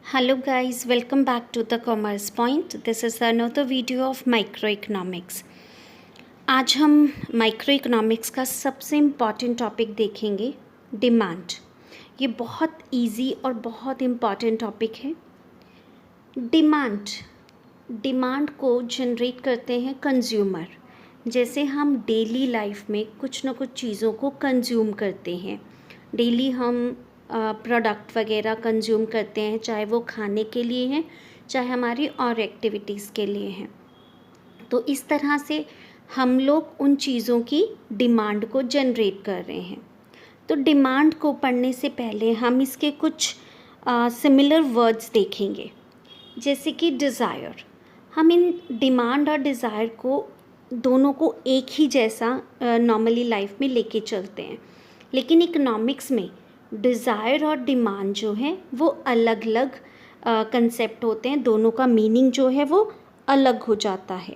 Hello guys, welcome back to the Commerce Point. This is another video of Microeconomics. आज हम micro economics का सबसे important topic देखेंगे, demand. ये बहुत इजी और बहुत इम्पॉर्टेंट टॉपिक है। डिमांड को जनरेट करते हैं कंज्यूमर। जैसे हम डेली लाइफ में कुछ ना कुछ चीज़ों को कंज्यूम करते हैं, डेली हम प्रोडक्ट वगैरह कंज्यूम करते हैं, चाहे वो खाने के लिए हैं, चाहे हमारी और एक्टिविटीज़ के लिए हैं। तो इस तरह से हम लोग उन चीज़ों की डिमांड को जनरेट कर रहे हैं। तो डिमांड को पढ़ने से पहले हम इसके कुछ सिमिलर वर्ड्स देखेंगे, जैसे कि डिज़ायर। हम इन डिमांड और डिज़ायर को दोनों को एक ही जैसा नॉर्मली लाइफ में लेके चलते हैं, लेकिन इकोनॉमिक्स में डिज़ायर और डिमांड जो है वो अलग अलग कंसेप्ट होते हैं। दोनों का मीनिंग जो है वो अलग हो जाता है।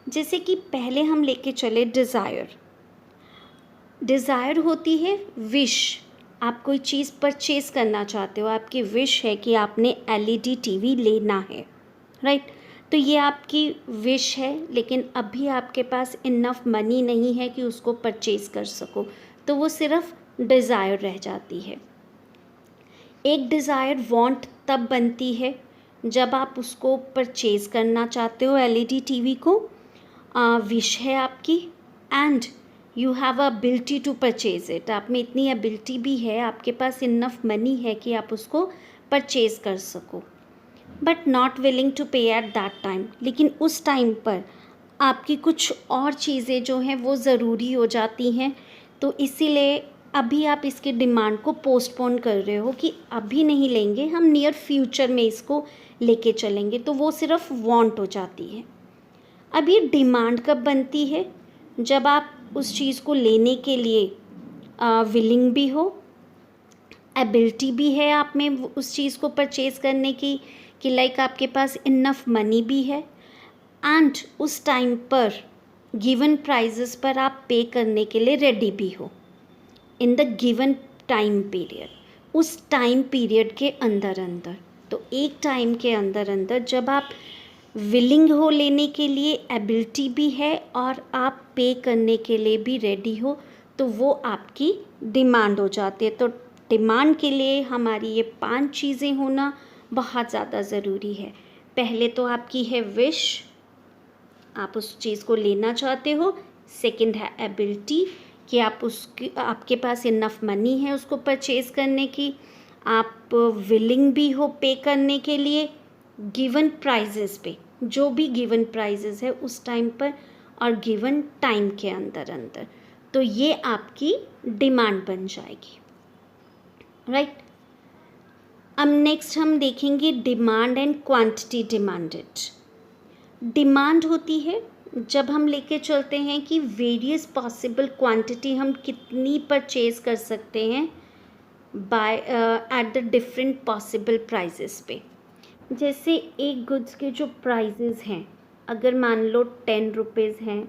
जैसे कि पहले हम लेके चले डिज़ायर होती है विश। आप कोई चीज़ परचेज़ करना चाहते हो, आपकी विश है कि आपने LED TV लेना है, राइट। तो ये आपकी विश है, लेकिन अभी आपके पास इनफ मनी नहीं है कि उसको परचेज़ कर सको, तो वो सिर्फ डिज़ायर रह जाती है। एक डिज़ायर वांट तब बनती है जब आप उसको परचेज़ करना चाहते हो, LED TV को। विश है आपकी and you have ability to purchase it. आप में इतनी एबिलिटी भी है, आपके पास इनफ मनी है कि आप उसको परचेज़ कर सको, बट नॉट विलिंग टू पे एट दैट टाइम। लेकिन उस टाइम पर आपकी कुछ और चीज़ें जो हैं वो ज़रूरी हो जाती हैं, तो इसीलिए अभी आप इसकी डिमांड को पोस्टपोन कर रहे हो कि अभी नहीं लेंगे, हम नियर फ्यूचर में इसको लेके चलेंगे, तो वो सिर्फ वांट हो जाती है। अब ये डिमांड कब बनती है? जब आप उस चीज़ को लेने के लिए विलिंग भी हो, एबिलिटी भी है आप में उस चीज़ को परचेज़ करने की, कि लाइक आपके पास इनफ मनी भी है, एंड उस टाइम पर गिवन प्राइजेस पर आप पे करने के लिए रेडी भी हो in the given time period. उस टाइम पीरियड के अंदर तो एक टाइम के अंदर जब आप विलिंग हो लेने के लिए, एबिलिटी भी है और आप पे करने के लिए भी रेडी हो, तो वो आपकी डिमांड हो जाती है। तो डिमांड के लिए हमारी ये 5 चीज़ें होना बहुत ज़्यादा ज़रूरी है। पहले तो आपकी है विश, आप उस चीज़ को लेना चाहते हो। सेकंड है एबिलिटी, कि आपके पास इनफ मनी है उसको परचेज़ करने की, आप विलिंग भी हो पे करने के लिए गिवन प्राइजेस पे, जो भी गिवन प्राइजेस है उस टाइम पर और गिवन टाइम के अंदर, तो ये आपकी डिमांड बन जाएगी, राइट। अब नेक्स्ट हम देखेंगे demand and quantity demanded. Demand होती है जब हम लेके चलते हैं कि वेरियस पॉसिबल क्वांटिटी हम कितनी परचेज़ कर सकते हैं buy at the different possible prices पे। जैसे एक गुड्स के जो प्राइजेस हैं, अगर मान लो 10 रुपीज़ हैं,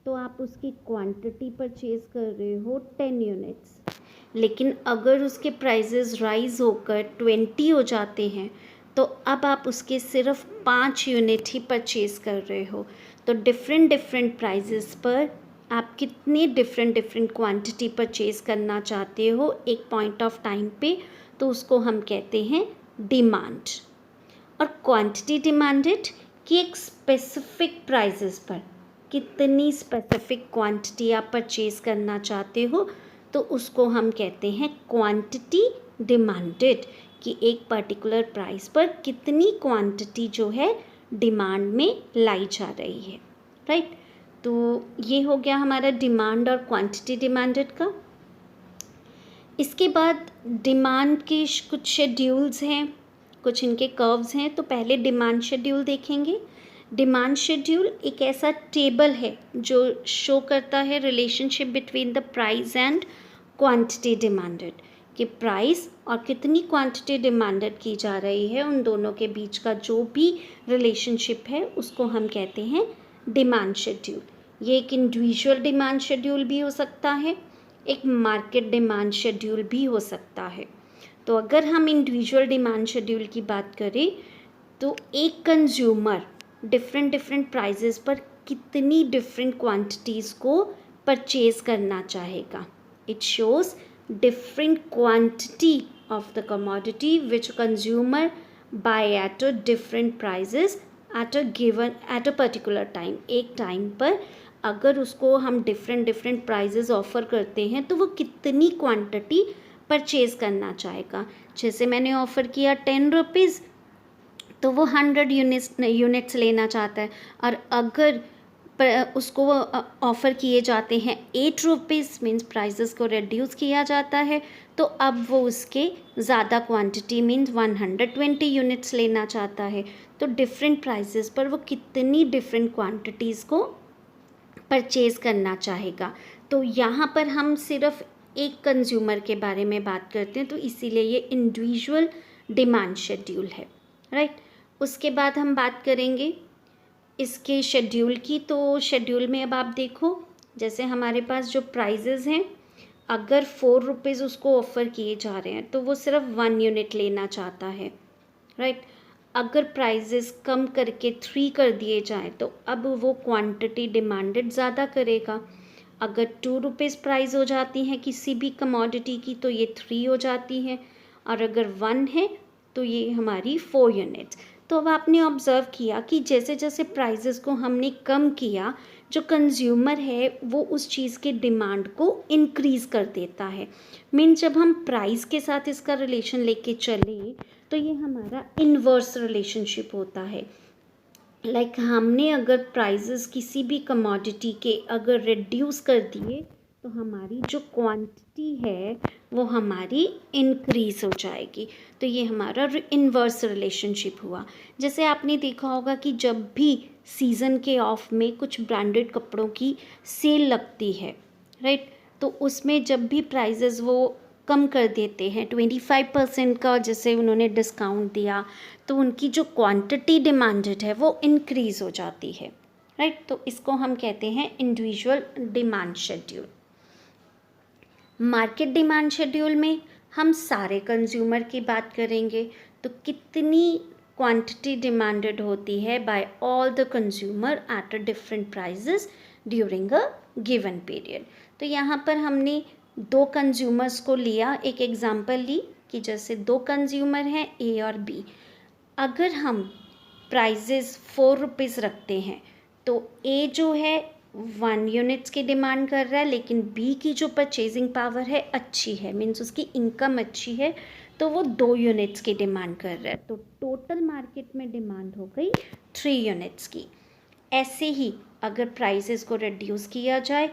तो आप उसकी क्वांटिटी परचेज़ कर रहे हो 10 यूनिट्स, लेकिन अगर उसके प्राइजेस राइज होकर 20 हो जाते हैं, तो अब आप उसके सिर्फ 5 यूनिट ही परचेज़ कर रहे हो। तो डिफरेंट प्राइजेस पर आप कितनी डिफरेंट क्वांटिटी परचेज़ करना चाहते हो एक पॉइंट ऑफ टाइम पे, तो उसको हम कहते हैं डिमांड। और क्वांटिटी डिमांडेड कि एक स्पेसिफिक प्राइजेस पर कितनी स्पेसिफिक क्वांटिटी आप परचेज़ करना चाहते हो, तो उसको हम कहते हैं क्वांटिटी डिमांडेड, कि एक पर्टिकुलर प्राइस पर कितनी क्वांटिटी जो है डिमांड में लाई जा रही है, राइट। तो ये हो गया हमारा डिमांड और क्वांटिटी डिमांडेड का। इसके बाद डिमांड के कुछ शेड्यूल्स हैं, कुछ इनके कर्व्स हैं। तो पहले डिमांड शेड्यूल देखेंगे। डिमांड शेड्यूल एक ऐसा टेबल है जो शो करता है relationship between the price and quantity demanded, कि प्राइस और कितनी क्वांटिटी डिमांडेड की जा रही है, उन दोनों के बीच का जो भी रिलेशनशिप है उसको हम कहते हैं डिमांड शेड्यूल। ये एक इंडिविजुअल डिमांड शेड्यूल भी हो सकता है, एक मार्केट डिमांड शेड्यूल भी हो सकता है। तो अगर हम इंडिविजुअल डिमांड शेड्यूल की बात करें तो एक कंज्यूमर डिफरेंट डिफरेंट प्राइजेस पर कितनी डिफरेंट क्वांटिटीज़ को परचेज करना चाहेगा. It shows different quantity of the commodity which consumer buy at a different prices at a particular time. एक टाइम पर अगर उसको हम डिफरेंट डिफरेंट प्राइजेस ऑफ़र करते हैं तो वो कितनी क्वांटिटी परचेज़ करना चाहेगा. जैसे मैंने ऑफ़र किया 10 रुपीज़ तो वो 100 यूनिट्स लेना चाहता है. और अगर उसको ऑफ़र किए जाते हैं 8 रुपीज़, मीन्स प्राइजेस को रिड्यूस किया जाता है, तो अब वो उसके ज़्यादा क्वांटिटी मीन्स 120 यूनिट्स लेना चाहता है. तो डिफरेंट प्राइजेस पर वो कितनी डिफरेंट क्वांटिटीज़ को परचेज़ करना चाहेगा. तो यहाँ पर हम सिर्फ एक कंज्यूमर के बारे में बात करते हैं, तो इसीलिए ये इंडिविजुअल डिमांड शेड्यूल है, राइट. उसके बाद हम बात करेंगे इसके शेड्यूल की. तो शेड्यूल में अब आप देखो, जैसे हमारे पास जो प्राइजेज़ हैं, अगर 4 रुपीज़ उसको ऑफ़र किए जा रहे हैं तो वो सिर्फ 1 यूनिट लेना चाहता है, राइट. अगर प्राइजेस कम करके 3 कर दिए जाएँ तो अब वो क्वांटिटी डिमांडेड ज़्यादा करेगा. अगर 2 रुपीज़ प्राइस हो जाती हैं किसी भी कमोडिटी की तो ये 3 हो जाती हैं, और अगर 1 है तो ये हमारी 4 यूनिट्स. तो अब आपने ऑब्ज़र्व किया कि जैसे जैसे प्राइजेस को हमने कम किया, जो कंज्यूमर है वो उस चीज़ के डिमांड को इंक्रीज़ कर देता है. मीन जब हम प्राइस के साथ इसका रिलेशन लेके चलें तो ये हमारा इन्वर्स रिलेशनशिप होता है. लाइक हमने अगर प्राइजेस किसी भी कमोडिटी के अगर रिड्यूस कर दिए तो हमारी जो क्वांटिटी है वो हमारी इंक्रीज़ हो जाएगी. तो ये हमारा इन्वर्स रिलेशनशिप हुआ. जैसे आपने देखा होगा कि जब भी सीज़न के ऑफ में कुछ ब्रांडेड कपड़ों की सेल लगती है, राइट, तो उसमें जब भी प्राइजेस वो कम कर देते हैं 25% का, जैसे उन्होंने डिस्काउंट दिया, तो उनकी जो क्वांटिटी डिमांडेड है वो इंक्रीज़ हो जाती है, राइट. तो इसको हम कहते हैं individual demand schedule. Market demand schedule में हम सारे कंज्यूमर की बात करेंगे. तो कितनी क्वांटिटी डिमांडेड होती है by all the consumer at a different prices during a given period. तो यहाँ पर हमने 2 कंज्यूमर्स को लिया, एक एग्जांपल ली कि जैसे 2 कंज्यूमर हैं ए और बी. अगर हम प्राइजेस 4 रुपीज़ रखते हैं तो ए जो है 1 यूनिट्स की डिमांड कर रहा है, लेकिन बी की जो परचेजिंग पावर है अच्छी है, मीन्स उसकी इनकम अच्छी है, तो वो 2 यूनिट्स की डिमांड कर रहा है. तो टोटल मार्केट में डिमांड हो गई 3 यूनिट्स की. ऐसे ही अगर प्राइसेस को रिड्यूस किया जाए,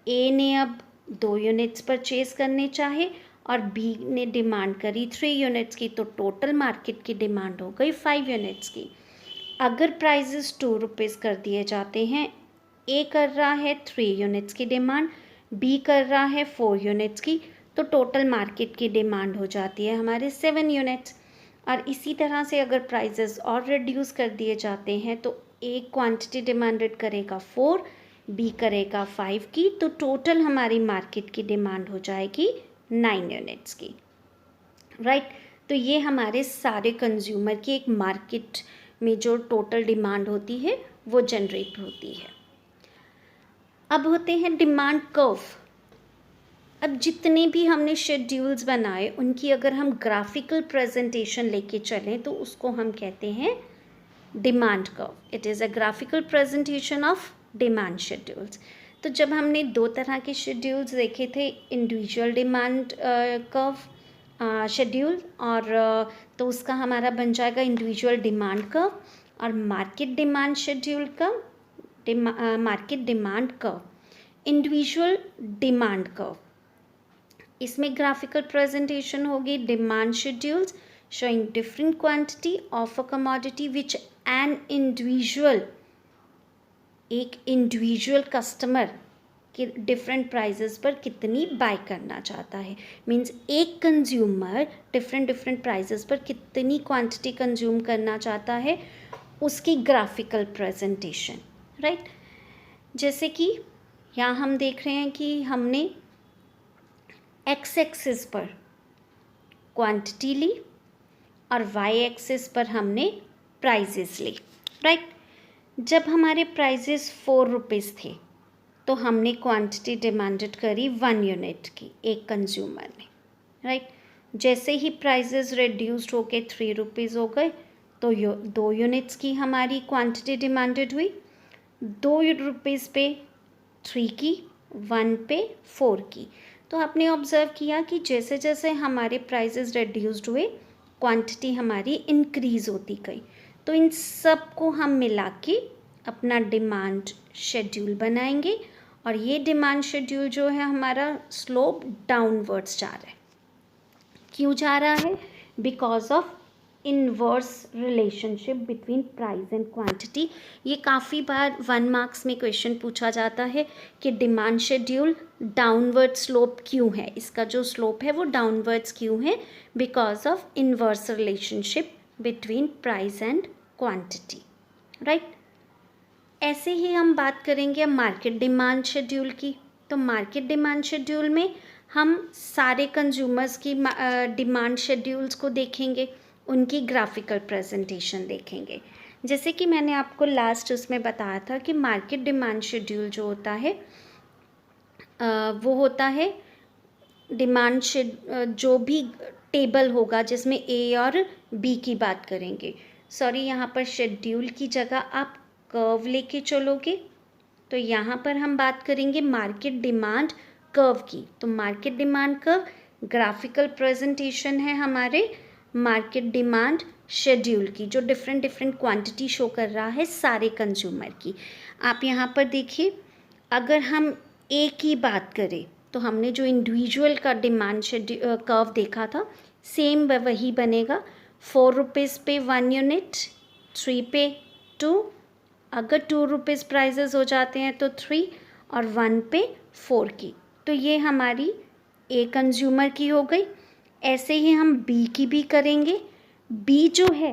ए ने अब 2 यूनिट्स परचेज करने चाहे और बी ने डिमांड करी 3 यूनिट्स की, तो टोटल मार्केट की डिमांड हो गई 5 यूनिट्स की. अगर प्राइजेस 2 रुपीज़ कर दिए जाते हैं, ए कर रहा है 3 यूनिट्स की डिमांड, बी कर रहा है 4 यूनिट्स की, तो टोटल मार्केट की डिमांड हो जाती है हमारे 7 यूनिट्स. और इसी तरह से अगर प्राइजेस और रिड्यूस कर दिए जाते हैं तो ए क्वांटिटी डिमांडेड करेगा 4, बी करेगा 5 की, तो टोटल हमारी मार्केट की डिमांड हो जाएगी 9 यूनिट्स की, राइट. तो ये हमारे सारे कंज्यूमर की एक मार्केट में जो टोटल डिमांड होती है वो जनरेट होती है. अब होते हैं डिमांड कर्व. अब जितने भी हमने शेड्यूल्स बनाए उनकी अगर हम ग्राफिकल प्रेजेंटेशन लेके चलें तो उसको हम कहते हैं demand curve. It is a graphical presentation of demand schedules. तो जब हमने 2 तरह के शेड्यूल्स देखे थे, इंडिविजुअल डिमांड कर्व शेड्यूल, और तो उसका हमारा बन जाएगा इंडिविजुअल डिमांड कर्व, और मार्केट डिमांड शेड्यूल का market demand curve. Individual demand curve, इसमें ग्राफिकल प्रेजेंटेशन होगी demand schedules showing different quantity of a commodity which an individual, एक इंडिविजुअल कस्टमर कि डिफरेंट प्राइजेस पर कितनी बाय करना चाहता है. मीन्स एक कंज्यूमर डिफरेंट डिफरेंट प्राइजेस पर कितनी क्वांटिटी कंज्यूम करना चाहता है, उसकी ग्राफिकल प्रेजेंटेशन, राइट. जैसे कि यहाँ हम देख रहे हैं कि हमने एक्स एक्सिस पर क्वांटिटी ली और वाई एक्सिस पर हमने प्राइजेस ली, राइट। जब हमारे प्राइजेस 4 रुपीज़ थे तो हमने क्वांटिटी डिमांडेड करी 1 यूनिट की एक कंज्यूमर ने, राइट। जैसे ही प्राइजेस रिड्यूस्ड होके 3 रुपीज़ हो गए तो 2 यूनिट्स की हमारी क्वांटिटी डिमांडेड हुई। 2 रुपीज़ पे 3 की, 1 पे 4 की। तो आपने ऑब्ज़र्व किया कि जैसे जैसे हमारे प्राइजेस रिड्यूस्ड हुए क्वांटिटी हमारी इंक्रीज़ होती गई। तो इन सब को हम मिला के अपना डिमांड शेड्यूल बनाएंगे और ये डिमांड शेड्यूल जो है हमारा स्लोप डाउनवर्ड्स जा रहा है। क्यों जा रहा है? Because of inverse relationship between price and quantity. ये काफ़ी बार 1 मार्क्स में क्वेश्चन पूछा जाता है कि डिमांड शेड्यूल डाउनवर्ड स्लोप क्यों है, इसका जो स्लोप है वो डाउनवर्ड्स क्यों है? Because of inverse relationship between price and quantity, right. ऐसे ही हम बात करेंगे मार्केट डिमांड शेड्यूल की। तो मार्केट डिमांड शेड्यूल में हम सारे कंज्यूमर्स की डिमांड शेड्यूल्स को देखेंगे, उनकी ग्राफिकल प्रेजेंटेशन देखेंगे। जैसे कि मैंने आपको लास्ट उसमें बताया था कि मार्केट डिमांड शेड्यूल जो होता है वो होता है डिमांड जो भी टेबल होगा जिसमें ए और बी की बात करेंगे। सॉरी, यहाँ पर शेड्यूल की जगह आप कर्व लेके चलोगे तो यहाँ पर हम बात करेंगे मार्केट डिमांड कर्व की। तो market demand curve graphical presentation है हमारे मार्केट डिमांड शेड्यूल की, जो डिफरेंट डिफरेंट क्वांटिटी शो कर रहा है सारे कंज्यूमर की। आप यहाँ पर देखिए, अगर हम ए की बात करें तो हमने जो इंडिविजुअल का डिमांड शेड्यूल कर्व देखा था सेम वही बनेगा। 4 रुपीज़ पे 1 यूनिट, 3 पे 2, अगर 2 रुपीज़ प्राइजेस हो जाते हैं तो 3 और 1 पे 4 की। तो ये हमारी ए कंज्यूमर की हो गई। ऐसे ही हम बी की भी करेंगे। बी जो है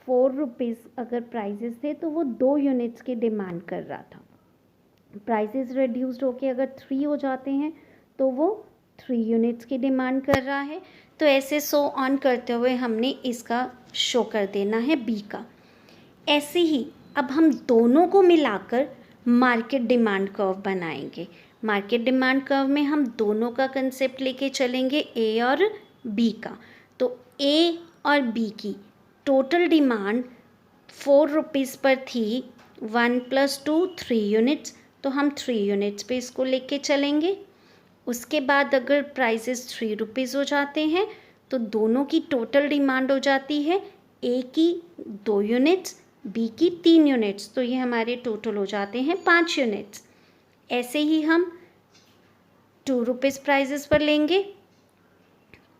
4 रुपीज़ अगर प्राइजेस थे तो वो 2 यूनिट्स की डिमांड कर रहा था। प्राइजेस रिड्यूस्ड होके अगर 3 हो जाते हैं तो वो 3 यूनिट्स की डिमांड कर रहा है। तो ऐसे सो ऑन करते हुए हमने इसका शो कर देना है बी का। ऐसे ही अब हम दोनों को मिलाकर मार्केट डिमांड कर्व बनाएंगे। मार्केट डिमांड कर्व में हम दोनों का कंसेप्ट लेके चलेंगे, ए और बी का। तो ए और बी की टोटल डिमांड 4 रुपीज़ पर थी, 1 + 2 3 यूनिट्स, तो हम 3 यूनिट्स पे इसको लेके चलेंगे। उसके बाद अगर प्राइसेस 3 रुपीज़ हो जाते हैं तो दोनों की टोटल डिमांड हो जाती है ए की 2 यूनिट्स, बी की 3 यूनिट्स, तो ये हमारे टोटल हो जाते हैं 5 यूनिट्स। ऐसे ही हम 2 रुपीज़ प्राइजेस पर लेंगे,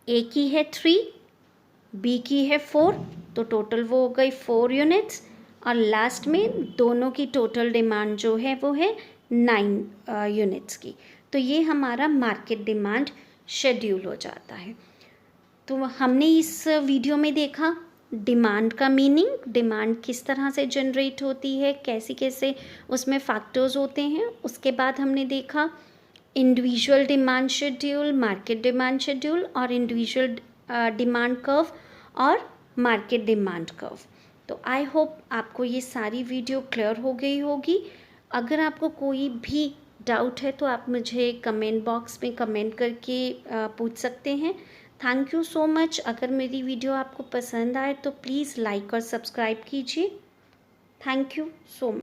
ए की है 3, बी की है 4, तो टोटल वो हो गई 4 यूनिट्स। और लास्ट में दोनों की टोटल डिमांड जो है वो है 9 यूनिट्स की। तो ये हमारा मार्केट डिमांड शेड्यूल हो जाता है। तो हमने इस वीडियो में देखा डिमांड का मीनिंग, डिमांड किस तरह से जनरेट होती है, कैसे कैसे उसमें फैक्टर्स होते हैं। उसके बाद हमने देखा individual demand schedule, market demand schedule और इंडिविजुअल डिमांड कर्व और मार्केट डिमांड कर्व। तो आई होप आपको ये सारी वीडियो क्लियर हो गई होगी। अगर आपको कोई भी डाउट है तो आप मुझे कमेंट बॉक्स में कमेंट करके पूछ सकते हैं। Thank you so much. अगर मेरी वीडियो आपको पसंद आए तो प्लीज़ लाइक और सब्सक्राइब कीजिए। Thank you so much.